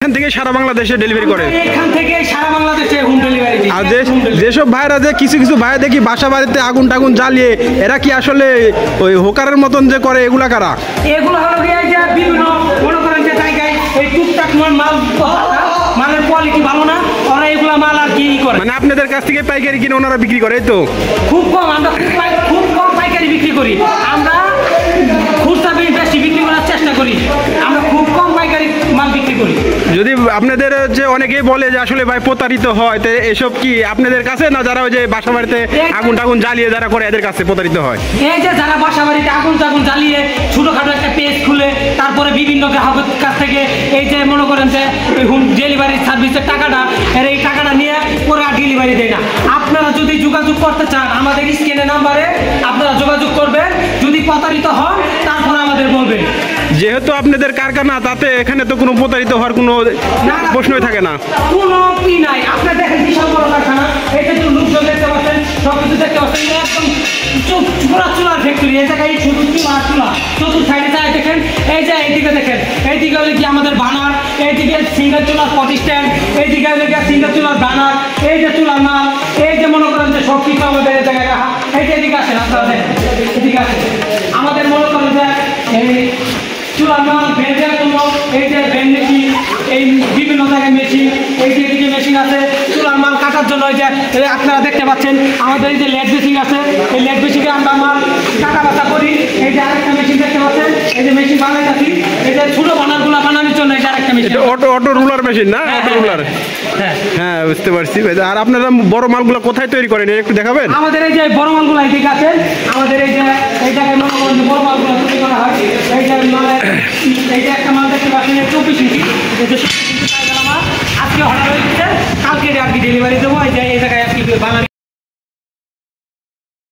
এখান থেকে সারা বাংলাদেশে ডেলিভারি করে। এখান থেকে সারা বাংলাদেশে হোম ডেলিভারি দিই। আর যেসব ভাইরা যে কিছু কিছু ভাই দেখি বাসা বাড়িতে আগুন টাগুন জ্বালিয়ে, এরা কি আসলে ওই হোকারের মতন যে করে, এগুলা কারা? এগুলো হলো গিয়ে যে বিভিন্ন মনে করেন যে জায়গায় এই টুকটাক মাল মালের কোয়ালিটি ভালো না, ওরা এগুলা মাল আর কি করে, মানে আপনাদের কাছ থেকে পাইকারি কিনে ওনারা বিক্রি করে, এই তো? খুব কম, আমরা খুব কম পাইকারি বিক্রি করি। আমরা খুচরা বেশি বিক্রি করার চেষ্টা করি, আমরা খুব কম পাইকারি মাল বিক্রি করি। যদি আপনাদের যে অনেকেই বলে যে আসলে ভাই প্রতারিত হয়, তো এসব কি আপনাদের কাছে না যারা ওই যে বাসা বাড়িতে আগুন টাগুন জ্বালিয়ে যারা করে এদের কাছে প্রতারিত হয়? এই যে যারা বাসা বাড়িতে আগুন টাগুন জ্বালিয়ে ছোটখাটো একটা পেজ খুলে তারপরে বিভিন্ন গ্রাহকের কাছ থেকে এই যে মনে করেন যে হোম ডেলিভারি সার্ভিসের টাকাটা, এই টাকাটা নিয়ে পরে আর ডেলিভারি দেয় না। আপনারা যদি যোগাযোগ করতে চান আমাদের স্ক্রিনে নাম্বারে আপনারা যোগাযোগ করবেন। যদি প্রতারিত হন তারপরে আমাদের বলবেন। যেহেতু আপনাদের কারখানা, তাতে এখানে তো কোনো প্রতারিত হওয়ার কোনো প্রশ্নই থাকে না। কোনো কি নাই, আপনারা দেখেন বিশাল বড় কারখানা, এটা তো লোকজন দেখতে পাচ্ছেন, সব কিছু দেখতে পাচ্ছেন, একদম চুলার ফ্যাক্টরি। এই জায়গায় শুধু চুলা চতুর্থ সাইডে যায় দেখেন, এই যে এইদিকে দেখেন, এইদিকে হলে কি আমাদের বানার, এইদিকে সিঙ্গেল চুলার প্রতিষ্ঠান, এইদিকে হলে কি সিঙ্গেল চুলার বানার, এই যে চুলার মাল, এই যে মনে করেন যে সব কিছু আমাদের এই জায়গায় রাখা। এই যে এদিকে আসেন আপনারা দেখেন, এদিকে আসেন, আমাদের মনে করেন যে এই চুলার মাল ভেজার জন্য এই যে ভ্যান মেশিন, এই বিভিন্ন জায়গায় মেশিন, এই যে এদিকে মেশিন আছে চুলার মাল কাটার জন্য। এই যে আপনারা দেখতে পাচ্ছেন আমাদের এই যে লেড মেশিন আছে, এই লেড মেশিনে আমরা মাল কাটা বাটা করি। এই যে আরেকটা মেশিন দেখতে পাচ্ছেন, এই যে মেশিন বানাইতেছি, এই যে ছোট বানারগুলো বানানোর জন্য এই যে আরেকটা মেশিন, অটো রুলার মেশিন না? অটো রুলার, হ্যাঁ বুঝতে পারছি। আর আপনারা বড় মালগুলো কোথায় তৈরি করেন একটু দেখাবেন? আমাদের এই যে বড় মালগুলো এদিকে আছে, আমাদের এই যে এই জায়গায় মনে করেন যে বড় মালগুলো তৈরি করা হয়। এই যে মালের এই যে একটা মাল দেখতে পাচ্ছেন 24 ইঞ্চি, এই যে 24 ইঞ্চি মাল আজকে অর্ডার হয়েছে, কালকে আর কি ডেলিভারি দেবো। এই যে এই জায়গায় আর কি বানানো